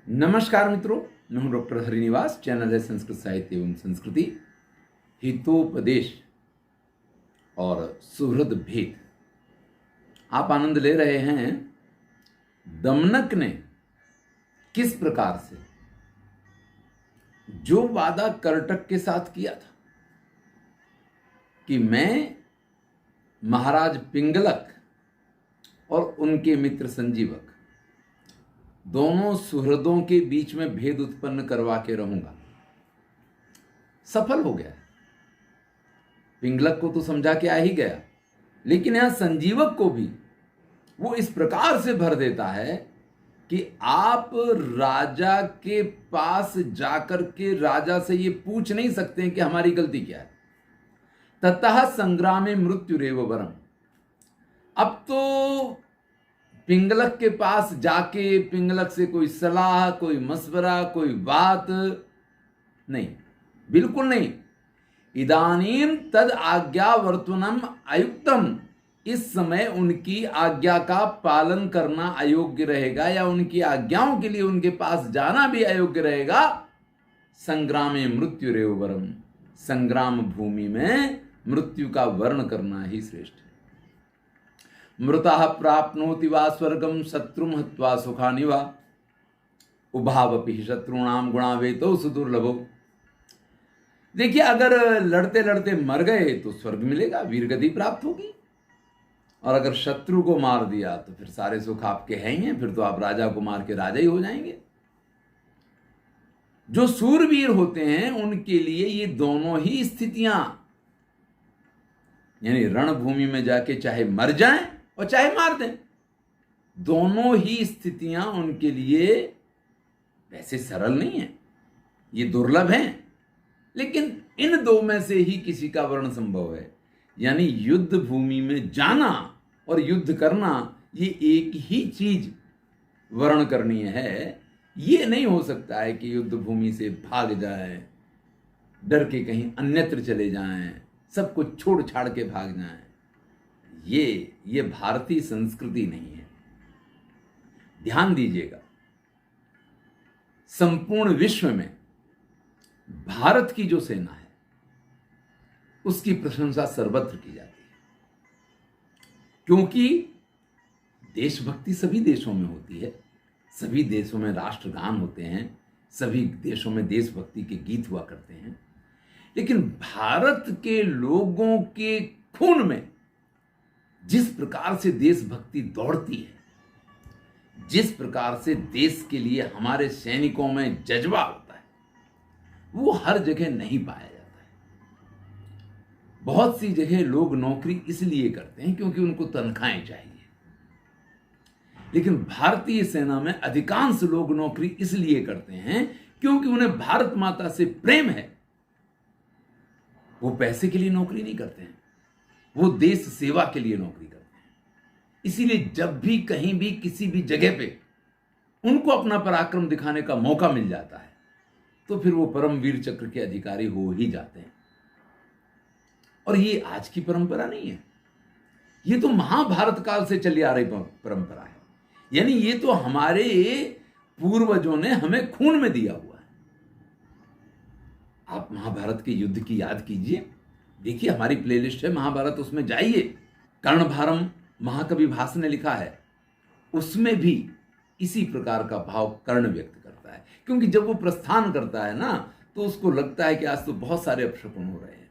नमस्कार मित्रों, मैं हूं डॉक्टर हरिनिवास। चैनल है संस्कृत साहित्य एवं संस्कृति, हितोपदेश और सुहृद भेद। आप आनंद ले रहे हैं। दमनक ने किस प्रकार से जो वादा करटक के साथ किया था कि मैं महाराज पिंगलक और उनके मित्र संजीवक दोनों सुहृदों के बीच में भेद उत्पन्न करवा के रहूंगा, सफल हो गया। पिंगलक को तो समझा के आ ही गया, लेकिन यहां संजीवक को भी वो इस प्रकार से भर देता है कि आप राजा के पास जाकर के राजा से ये पूछ नहीं सकते हैं कि हमारी गलती क्या है। ततः संग्रामे मृत्युरेव वरम। अब तो पिंगलक के पास जाके पिंगलक से कोई सलाह, कोई मशवरा, कोई बात नहीं, बिल्कुल नहीं। इदानीम तद आज्ञावर्तनम अयुक्तम। इस समय उनकी आज्ञा का पालन करना अयोग्य रहेगा, या उनकी आज्ञाओं के लिए उनके पास जाना भी अयोग्य रहेगा। संग्रामे मृत्युरेव वरम। संग्राम भूमि में मृत्यु का वर्ण करना ही श्रेष्ठ है। मृतः प्राप्नोति वा स्वर्गम शत्रुम हत्वा सुखानि वा उभावपि शत्रुणाम गुणावेतो सुदुर्लभो। देखिए, अगर लड़ते लड़ते मर गए तो स्वर्ग मिलेगा, वीरगति प्राप्त होगी। और अगर शत्रु को मार दिया तो फिर सारे सुख आपके हैं ही हैं, फिर तो आप राजा को मार के राजा ही हो जाएंगे। जो सूरवीर होते हैं उनके लिए ये दोनों ही स्थितियां, यानी रणभूमि में जाके चाहे मर जाएं और चाहे मार दें, दोनों ही स्थितियां उनके लिए वैसे सरल नहीं है, ये दुर्लभ हैं। लेकिन इन दो में से ही किसी का वर्ण संभव है। यानी युद्ध भूमि में जाना और युद्ध करना, ये एक ही चीज वर्ण करनी है। ये नहीं हो सकता है कि युद्ध भूमि से भाग जाएं, डर के कहीं अन्यत्र चले जाएं, सब कुछ छोड़ छाड़ के भाग जाएं। ये भारतीय संस्कृति नहीं है। ध्यान दीजिएगा, संपूर्ण विश्व में भारत की जो सेना है उसकी प्रशंसा सर्वत्र की जाती है, क्योंकि देशभक्ति सभी देशों में होती है, सभी देशों में राष्ट्रगान होते हैं, सभी देशों में देशभक्ति के गीत हुआ करते हैं। लेकिन भारत के लोगों के खून में जिस प्रकार से देशभक्ति दौड़ती है, जिस प्रकार से देश के लिए हमारे सैनिकों में जज्बा होता है, वो हर जगह नहीं पाया जाता है। बहुत सी जगह लोग नौकरी इसलिए करते हैं क्योंकि उनको तनख्वाहें चाहिए, लेकिन भारतीय सेना में अधिकांश लोग नौकरी इसलिए करते हैं क्योंकि उन्हें भारत माता से प्रेम है। वो पैसे के लिए नौकरी नहीं करते हैं, वो देश सेवा के लिए नौकरी करते हैं। इसीलिए जब भी कहीं भी किसी भी जगह पे उनको अपना पराक्रम दिखाने का मौका मिल जाता है तो फिर वो परमवीर चक्र के अधिकारी हो ही जाते हैं। और ये आज की परंपरा नहीं है, ये तो महाभारत काल से चली आ रही परंपरा है। यानी ये तो हमारे पूर्वजों ने हमें खून में दिया हुआ है। आप महाभारत के युद्ध की याद कीजिए, देखिए हमारी प्लेलिस्ट है महाभारत, उसमें जाइए। कर्णभारम महाकवि भास ने लिखा है, उसमें भी इसी प्रकार का भाव कर्ण व्यक्त करता है। क्योंकि जब वो प्रस्थान करता है ना, तो उसको लगता है कि आज तो बहुत सारे अपशकुन हो रहे हैं,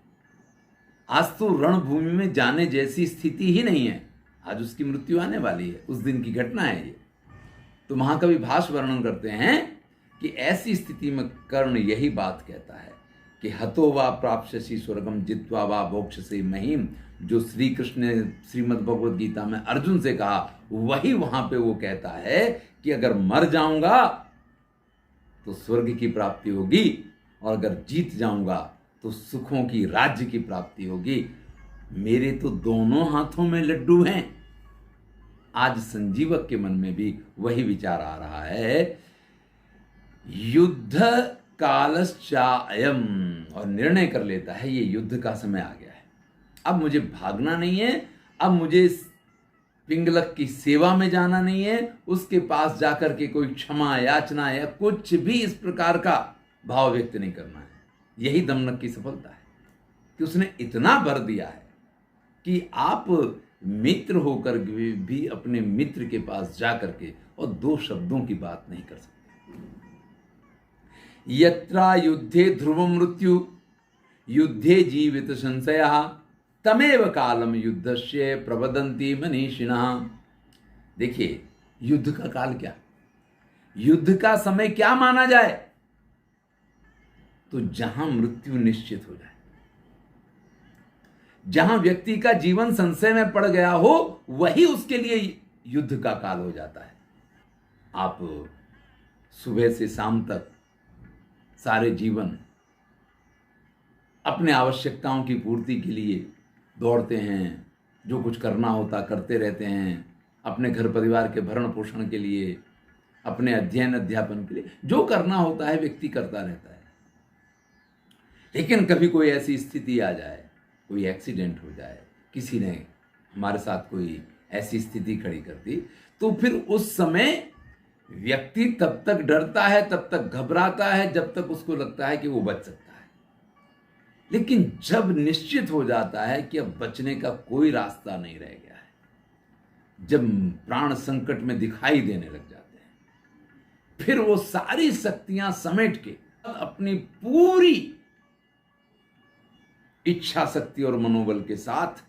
आज तो रणभूमि में जाने जैसी स्थिति ही नहीं है, आज उसकी मृत्यु आने वाली है, उस दिन की घटना है ये। तो महाकवि भास वर्णन करते हैं कि ऐसी स्थिति में कर्ण यही बात कहता है कि हतो वा प्राप्स्यसि स्वर्गम जित्वा वा भोक्ष्यसि महीम। जो श्री कृष्ण ने श्रीमद् भगवद गीता में अर्जुन से कहा, वही वहां पे वो कहता है कि अगर मर जाऊंगा तो स्वर्ग की प्राप्ति होगी, और अगर जीत जाऊंगा तो सुखों की, राज्य की प्राप्ति होगी। मेरे तो दोनों हाथों में लड्डू हैं। आज संजीवक के मन में भी वही विचार आ रहा है, युद्ध कालश्चायम, और निर्णय कर लेता है ये युद्ध का समय आ गया है। अब मुझे भागना नहीं है, अब मुझे पिंगलक की सेवा में जाना नहीं है, उसके पास जाकर के कोई क्षमा याचना या कुछ भी इस प्रकार का भाव व्यक्त नहीं करना है। यही दमनक की सफलता है कि उसने इतना भर दिया है कि आप मित्र होकर भी अपने मित्र के पास जाकर के और दो शब्दों की बात नहीं कर सकते। यत्रा युद्धे ध्रुव मृत्यु युद्धे जीवित संशयः तमेव कालम युद्धस्य प्रवदन्ति मनीषिणः। देखिए, युद्ध का काल क्या, युद्ध का समय क्या माना जाए? तो जहां मृत्यु निश्चित हो जाए, जहां व्यक्ति का जीवन संशय में पड़ गया हो, वही उसके लिए युद्ध का काल हो जाता है। आप सुबह से शाम तक सारे जीवन अपने आवश्यकताओं की पूर्ति के लिए दौड़ते हैं, जो कुछ करना होता करते रहते हैं, अपने घर परिवार के भरण पोषण के लिए, अपने अध्ययन अध्यापन के लिए जो करना होता है व्यक्ति करता रहता है। लेकिन कभी कोई ऐसी स्थिति आ जाए, कोई एक्सीडेंट हो जाए, किसी ने हमारे साथ कोई ऐसी स्थिति खड़ी कर दी, तो फिर उस समय व्यक्ति तब तक डरता है, तब तक घबराता है, जब तक उसको लगता है कि वो बच सकता है। लेकिन जब निश्चित हो जाता है कि अब बचने का कोई रास्ता नहीं रह गया है, जब प्राण संकट में दिखाई देने लग जाते हैं, फिर वो सारी शक्तियां समेट के अपनी पूरी इच्छा शक्ति और मनोबल के साथ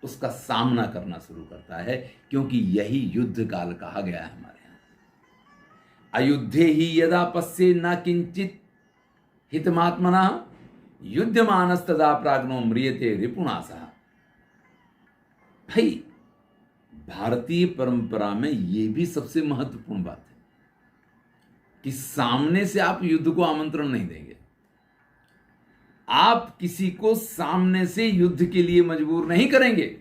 उसका सामना करना शुरू करता है, क्योंकि यही युद्ध काल कहा गया है हमारे यहां। अयुद्धे ही यदा पश्ये न किंचित हितमात्मना युद्धमानस्तदा प्राज्ञो म्रियते रिपुणासः। भाई, भारतीय परंपरा में यह भी सबसे महत्वपूर्ण बात है कि सामने से आप युद्ध को आमंत्रण नहीं देंगे, आप किसी को सामने से युद्ध के लिए मजबूर नहीं करेंगे।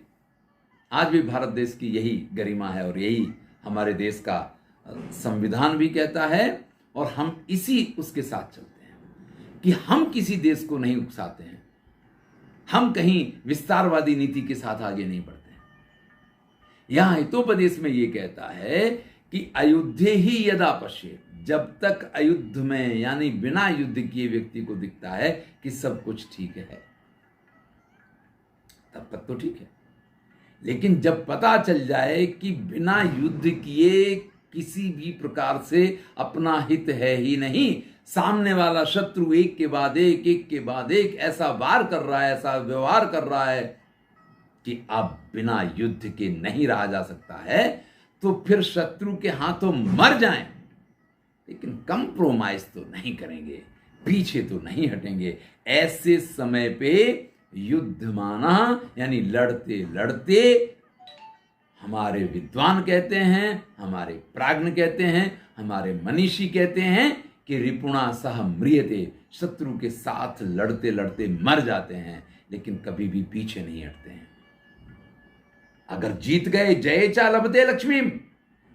आज भी भारत देश की यही गरिमा है और यही हमारे देश का संविधान भी कहता है, और हम इसी उसके साथ चलते हैं कि हम किसी देश को नहीं उकसाते हैं, हम कहीं विस्तारवादी नीति के साथ आगे नहीं बढ़ते हैं। यहां हितोपदेश में यह कहता है कि अयुद्धे ही यदा पश्ये, जब तक अयुद्ध में यानी बिना युद्ध किए व्यक्ति को दिखता है कि सब कुछ ठीक है, तब तक तो ठीक है। लेकिन जब पता चल जाए कि बिना युद्ध किए किसी भी प्रकार से अपना हित है ही नहीं, सामने वाला शत्रु एक के बाद एक ऐसा वार कर रहा है, ऐसा व्यवहार कर रहा है कि अब बिना युद्ध के नहीं रहा जा सकता है, तो फिर शत्रु के हाथों मर जाएं, लेकिन कंप्रोमाइज तो नहीं करेंगे, पीछे तो नहीं हटेंगे। ऐसे समय पे युद्ध माना यानी लड़ते लड़ते, हमारे विद्वान कहते हैं, हमारे प्राज्ञ कहते हैं, हमारे मनीषी कहते हैं कि रिपुणा सह म्रियते, शत्रु के साथ लड़ते लड़ते मर जाते हैं, लेकिन कभी भी पीछे नहीं हटते हैं। अगर जीत गए, जय चा लभते लक्ष्मी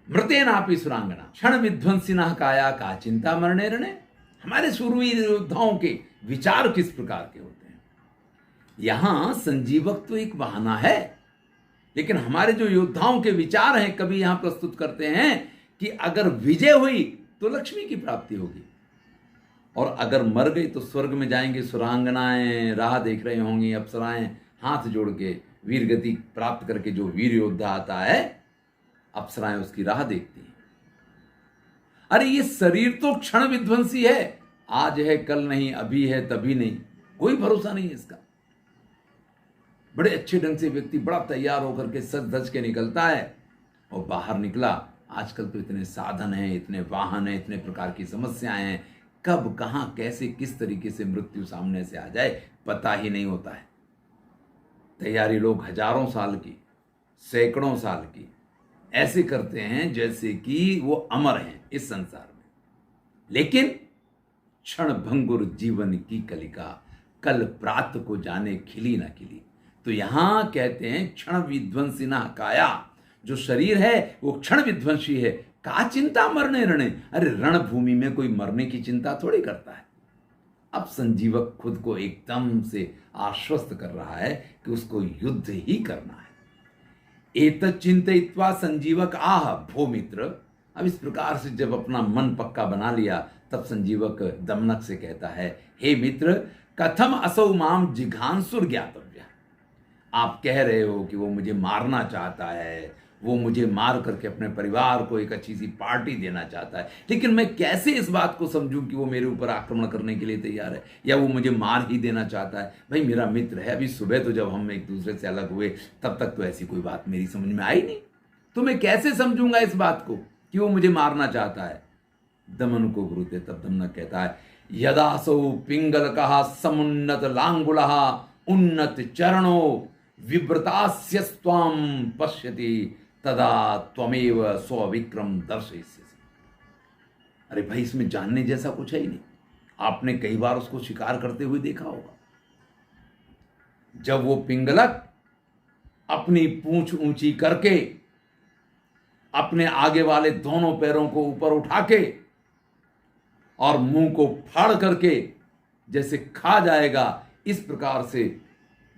मृते नापी सुरांगना क्षण विध्वंसिना काया का चिंता मरणे रणे। हमारे शूरवीर योद्धाओं के विचार किस प्रकार के होते हैं? यहां संजीवक तो एक बहाना है, लेकिन हमारे जो योद्धाओं के विचार हैं, कभी यहां प्रस्तुत करते हैं कि अगर विजय हुई तो लक्ष्मी की प्राप्ति होगी, और अगर मर गई तो स्वर्ग में जाएंगे, सुरांगनाएं राह देख रही होंगी, अप्सराएं हाथ जोड़ के वीर गति प्राप्त करके जो वीर योद्धा आता है, अप्सराएं उसकी राह देखती हैं। अरे ये शरीर तो क्षण विध्वंसी है, आज है कल नहीं, अभी है तभी नहीं, कोई भरोसा नहीं है इसका। बड़े अच्छे ढंग से व्यक्ति बड़ा तैयार होकर के सज धज के निकलता है, और बाहर निकला, आजकल तो इतने साधन हैं, इतने वाहन हैं, इतने प्रकार की समस्याएं हैं, कब कहां कैसे किस तरीके से मृत्यु सामने से आ जाए पता ही नहीं होता है। तैयारी लोग हजारों साल की, सैकड़ों साल की ऐसे करते हैं जैसे कि वो अमर हैं इस संसार में, लेकिन क्षण भंगुर जीवन की कलिका, कल प्रात को जाने खिली ना खिली। तो यहां कहते हैं क्षण विध्वंसिना काया, जो शरीर है वो क्षण विध्वंसी है, का चिंता मरने रणे। अरे रणभूमि में कोई मरने की चिंता थोड़ी करता है। अब संजीवक खुद को एकदम से आश्वस्त कर रहा है कि उसको युद्ध ही करना है। एतत् चिंतयित्वा संजीवक आह भो मित्र। अब इस प्रकार से जब अपना मन पक्का बना लिया, तब संजीवक दमनक से कहता है, हे मित्र, कथम असौ माम जिघांसुर ज्ञातव्य। आप कह रहे हो कि वो मुझे मारना चाहता है, वो मुझे मार करके अपने परिवार को एक अच्छी सी पार्टी देना चाहता है, लेकिन मैं कैसे इस बात को समझूं कि वो मेरे ऊपर आक्रमण करने के लिए तैयार है या वो मुझे मार ही देना चाहता है। भाई मेरा मित्र है, अभी सुबह तो जब हम एक दूसरे से अलग हुए तब तक तो ऐसी कोई बात मेरी समझ में आई नहीं, तो मैं कैसे समझूंगा इस बात को कि वो मुझे मारना चाहता है। दमन को गुरुते तब दमनक कहता है, यदासौ पिंगलकः समुन्नत लांगुलः उन्नत चरणो विव्रतास्यस्त्वां पश्यति तदा त्वमेव स्वविक्रम दर्शयिष्यसि। अरे भाई, इसमें जानने जैसा कुछ है ही नहीं। आपने कई बार उसको शिकार करते हुए देखा होगा। जब वो पिंगलक अपनी पूंछ ऊंची करके अपने आगे वाले दोनों पैरों को ऊपर उठा के और मुंह को फाड़ करके जैसे खा जाएगा, इस प्रकार से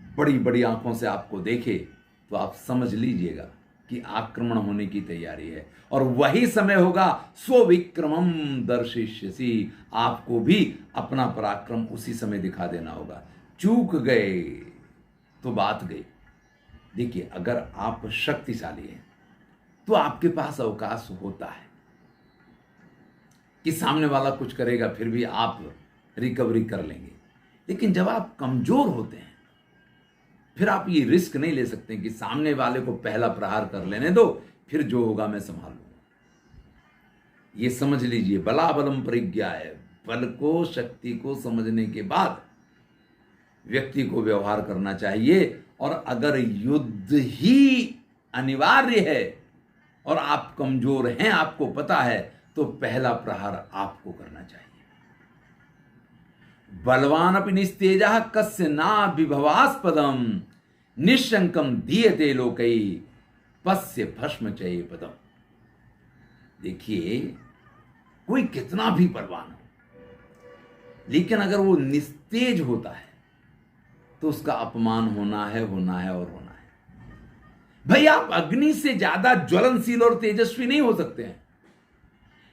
बड़ी बड़ी आंखों से आपको देखे, तो आप समझ लीजिएगा कि आक्रमण होने की तैयारी है। और वही समय होगा स्वविक्रमम दर्शिष्यसि, आपको भी अपना पराक्रम उसी समय दिखा देना होगा। चूक गए तो बात गई। देखिए, अगर आप शक्तिशाली हैं तो आपके पास अवकाश होता है कि सामने वाला कुछ करेगा, फिर भी आप रिकवरी कर लेंगे। लेकिन जब आप कमजोर होते हैं, फिर आप ये रिस्क नहीं ले सकते कि सामने वाले को पहला प्रहार कर लेने दो, फिर जो होगा मैं संभाल लूंगा। ये समझ लीजिए, बलाबलम परिज्ञा है। बल को, शक्ति को समझने के बाद व्यक्ति को व्यवहार करना चाहिए। और अगर युद्ध ही अनिवार्य है और आप कमजोर हैं, आपको पता है, तो पहला प्रहार आपको करना चाहिए। बलवान अपि निस्तेजः कस्य ना विभवास्पदम निशंकम दीयते लोकै पस्य भस्म चये पदम। देखिए, कोई कितना भी बलवान हो, लेकिन अगर वो निस्तेज होता है तो उसका अपमान होना है, होना है और होना है। भाई, आप अग्नि से ज्यादा ज्वलनशील और तेजस्वी नहीं हो सकते हैं,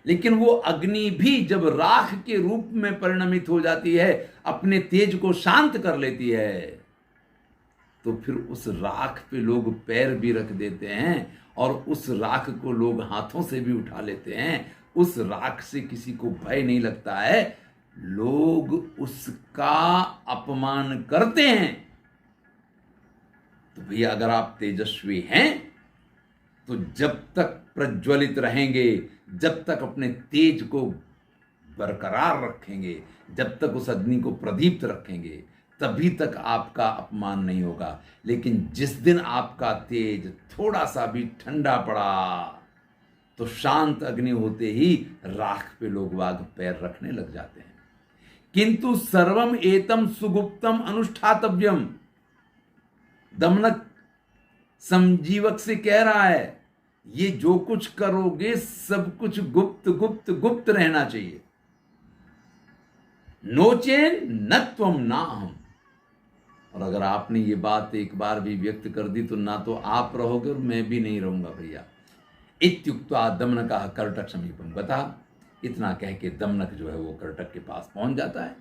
लेकिन वो अग्नि भी जब राख के रूप में परिणमित हो जाती है, अपने तेज को शांत कर लेती है, तो फिर उस राख पे लोग पैर भी रख देते हैं और उस राख को लोग हाथों से भी उठा लेते हैं। उस राख से किसी को भय नहीं लगता है, लोग उसका अपमान करते हैं। तो भैया, अगर आप तेजस्वी हैं तो जब तक प्रज्वलित रहेंगे, जब तक अपने तेज को बरकरार रखेंगे, जब तक उस अग्नि को प्रदीप्त रखेंगे, तभी तक आपका अपमान नहीं होगा। लेकिन जिस दिन आपका तेज थोड़ा सा भी ठंडा पड़ा, तो शांत अग्नि होते ही राख पे लोग वाग पैर रखने लग जाते हैं। किंतु सर्वम एतम सुगुप्तम अनुष्ठातव्यम। दमनक संजीवक से कह रहा है, ये जो कुछ करोगे सब कुछ गुप्त गुप्त गुप्त रहना चाहिए। नोचेन न त्वम ना हम। और अगर आपने ये बात एक बार भी व्यक्त कर दी तो ना तो आप रहोगे और मैं भी नहीं रहूंगा भैया। इत्युक्त्वा दमनकः कर्टक समीपम गतः। इतना कह के दमनक जो है वो कर्टक के पास पहुंच जाता है।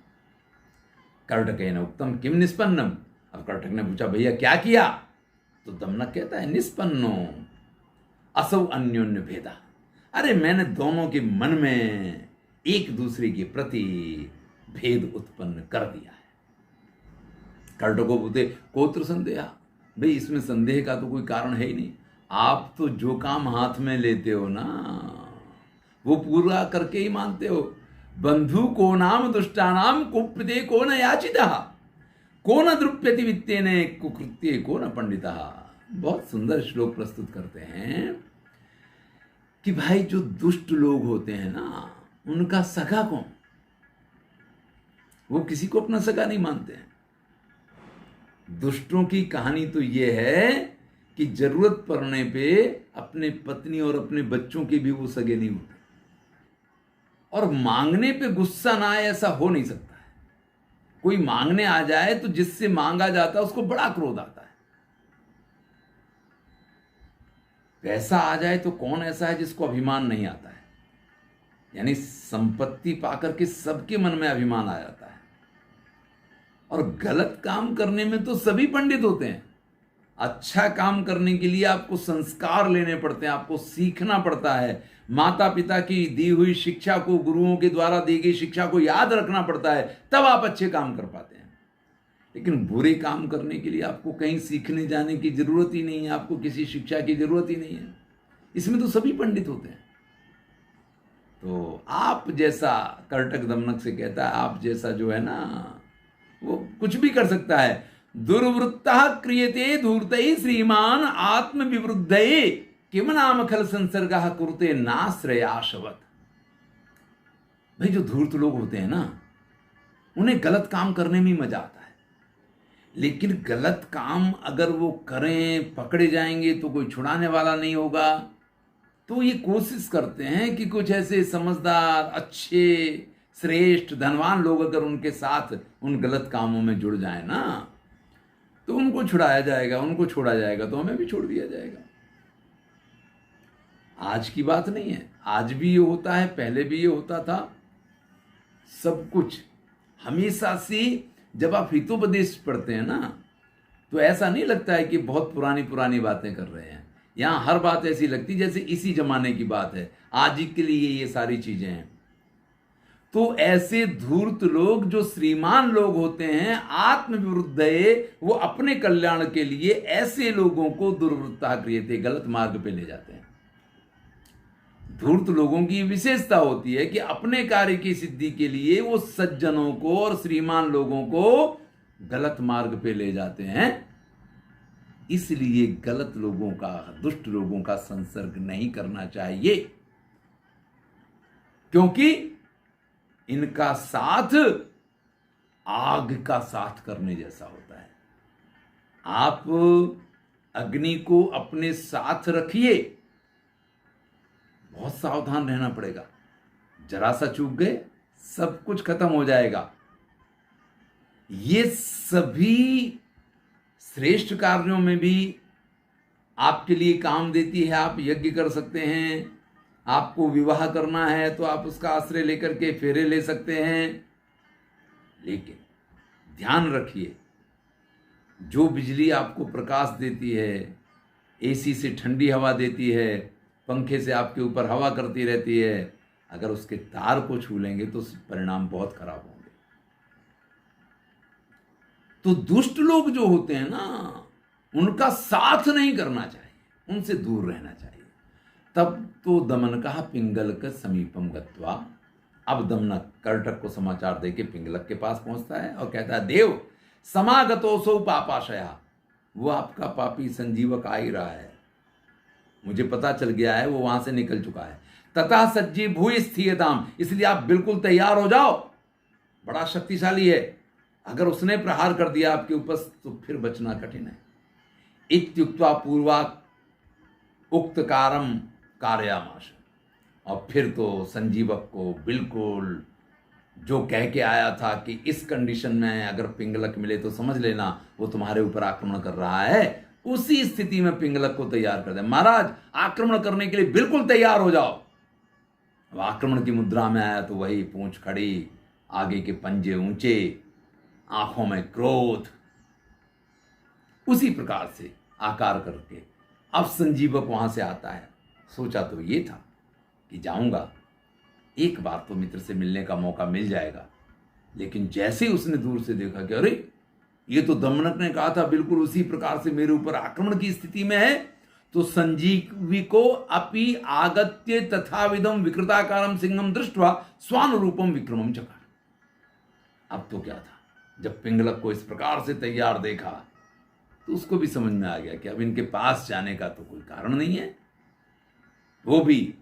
कर्टकेन उक्तम किम निष्पन्नम। अब कर्टक ने पूछा, भैया क्या किया? तो दमनक कहता है, निष्पन्नो असौ अन्योन्य भेदा। अरे, मैंने दोनों के मन में एक दूसरे के प्रति भेद उत्पन्न कर दिया है। कर्टको बोलते कोत्र संदेह। भाई, इसमें संदेह का तो कोई कारण है ही नहीं। आप तो जो काम हाथ में लेते हो ना, वो पूरा करके ही मानते हो। बंधु को नाम दुष्टानाम कुप्यते को न याचितः को न द्रुप्यति वित्तेने कुकृत्ये को न पंडितः। बहुत सुंदर श्लोक प्रस्तुत करते हैं कि भाई, जो दुष्ट लोग होते हैं ना, उनका सगा कौन? वो किसी को अपना सगा नहीं मानते हैं। दुष्टों की कहानी तो ये है कि जरूरत पड़ने पे अपने पत्नी और अपने बच्चों के भी वो सगे नहीं होते। और मांगने पे गुस्सा ना आए, ऐसा हो नहीं सकता है। कोई मांगने आ जाए तो जिससे मांगा जाता है उसको बड़ा क्रोध आता है। पैसा आ जाए तो कौन ऐसा है जिसको अभिमान नहीं आता है? यानी संपत्ति पाकर के सबके मन में अभिमान आ जाता है। और गलत काम करने में तो सभी पंडित होते हैं। अच्छा काम करने के लिए आपको संस्कार लेने पड़ते हैं, आपको सीखना पड़ता है, माता पिता की दी हुई शिक्षा को, गुरुओं के द्वारा दी गई शिक्षा को याद रखना पड़ता है, तब आप अच्छे काम कर पाते हैं। लेकिन बुरे काम करने के लिए आपको कहीं सीखने जाने की जरूरत ही नहीं है, आपको किसी शिक्षा की जरूरत ही नहीं है। इसमें तो सभी पंडित होते हैं। तो आप जैसा, कर्टक दमनक से कहता है, आप जैसा जो है ना, वो कुछ भी कर सकता है। दुर्वृत्तः क्रियते धूर्तैः श्रीमान आत्मविवृद्धये किम नाम खल संसर्गः कुरुते नाश्रयाशवत्। भाई जो धूर्त लोग होते हैं ना, उन्हें गलत काम करने में मजा आता है। लेकिन गलत काम अगर वो करें, पकड़े जाएंगे तो कोई छुड़ाने वाला नहीं होगा। तो ये कोशिश करते हैं कि कुछ ऐसे समझदार, अच्छे, श्रेष्ठ, धनवान लोग अगर उनके साथ उन गलत कामों में जुड़ जाए ना, तो उनको छुड़ाया जाएगा, उनको छोड़ा जाएगा, तो हमें भी छोड़ दिया जाएगा। आज की बात नहीं है, आज भी ये होता है, पहले भी ये होता था। सब कुछ हमेशा से जब आप हितोपदेश पढ़ते हैं ना, तो ऐसा नहीं लगता है कि बहुत पुरानी पुरानी बातें कर रहे हैं। यहां हर बात ऐसी लगती जैसे इसी जमाने की बात है, आज ही के लिए ये सारी चीजें हैं। तो ऐसे धूर्त लोग जो श्रीमान लोग होते हैं, आत्मविवृद्धये, वो अपने कल्याण के लिए ऐसे लोगों को दुर्वृत्ता क्रियते, गलत मार्ग पे ले जाते हैं। धूर्त लोगों की विशेषता होती है कि अपने कार्य की सिद्धि के लिए वो सज्जनों को और श्रीमान लोगों को गलत मार्ग पे ले जाते हैं। इसलिए गलत लोगों का, दुष्ट लोगों का संसर्ग नहीं करना चाहिए, क्योंकि इनका साथ आग का साथ करने जैसा होता है। आप अग्नि को अपने साथ रखिए, बहुत सावधान रहना पड़ेगा। जरा सा चूक गए, सब कुछ खत्म हो जाएगा। ये सभी श्रेष्ठ कार्यों में भी आपके लिए काम देती है। आप यज्ञ कर सकते हैं, आपको विवाह करना है तो आप उसका आश्रय लेकर के फेरे ले सकते हैं। लेकिन ध्यान रखिए, जो बिजली आपको प्रकाश देती है, एसी से ठंडी हवा देती है, पंखे से आपके ऊपर हवा करती रहती है, अगर उसके तार को छू लेंगे तो परिणाम बहुत खराब होंगे। तो दुष्ट लोग जो होते हैं ना, उनका साथ नहीं करना चाहिए, उनसे दूर रहना चाहिए। तब तो दमनकः पिंगलक समीपम गत्वा, अब दमनक कर्टक को समाचार देके पिंगलक के पास पहुंचता है और कहता है, देव समागतोसौ पापाशया, वो आपका पापी संजीवक आ ही रहा है, मुझे पता चल गया है, वो वहां से निकल चुका है। तथा सज्जी भूय स्थियताम, इसलिए आप बिल्कुल तैयार हो जाओ, बड़ा शक्तिशाली है, अगर उसने प्रहार कर दिया आपके ऊपर तो फिर बचना कठिन है। इत्युक्त्वा पूर्वा उक्त कारम कार्यामाश, और फिर तो संजीवक को बिल्कुल जो कह के आया था कि इस कंडीशन में अगर पिंगलक मिले तो समझ लेना वो तुम्हारे ऊपर आक्रमण कर रहा है, उसी स्थिति में पिंगलक को तैयार कर दे। महाराज आक्रमण करने के लिए बिल्कुल तैयार हो जाओ। अब आक्रमण की मुद्रा में आया तो वही पूंछ खड़ी, आगे के पंजे ऊंचे, आंखों में क्रोध, उसी प्रकार से आकार करके अब संजीवक वहां से आता है। सोचा तो ये था कि जाऊंगा, एक बार तो मित्र से मिलने का मौका मिल जाएगा, लेकिन जैसे उसने दूर से देखा कि अरे ये तो दमनक ने कहा था बिल्कुल उसी प्रकार से मेरे ऊपर आक्रमण की स्थिति में है, तो संजीवी को अपि आगत्य तथाविधम विकृताकारम सिंहम दृष्ट्वा स्वानुरूपम विक्रमम चकार। अब तो क्या था, जब पिंगलक को इस प्रकार से तैयार देखा तो उसको भी समझ में आ गया कि अब इनके पास जाने का तो कोई कारण नहीं है। वो भी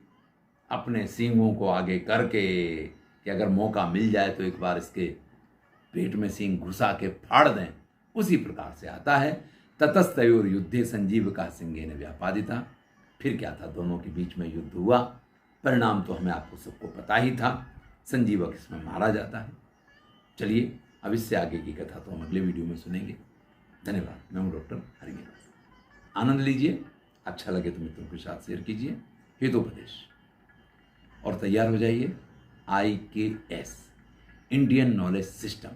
अपने सींगों को आगे करके कि अगर मौका मिल जाए तो एक बार इसके पेट में सींग घुसा के फाड़ दें, उसी प्रकार से आता है। ततस्तयोर युद्धे संजीव का सिंहेन व्यापादिता। फिर क्या था, दोनों के बीच में युद्ध हुआ। परिणाम तो हमें आपको सबको पता ही था, संजीवक इसमें मारा जाता है। चलिए अब इससे आगे की कथा तो हम अगले वीडियो में सुनेंगे। धन्यवाद। मैं हूँ डॉक्टर हरिनिवास। आनंद लीजिए, अच्छा लगे तो मित्रों के साथ शेयर कीजिए हितोपदेश, और तैयार हो जाइए IKS, इंडियन नॉलेज सिस्टम।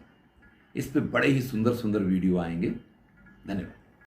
इस पे बड़े ही सुंदर सुंदर वीडियो आएंगे। धन्यवाद।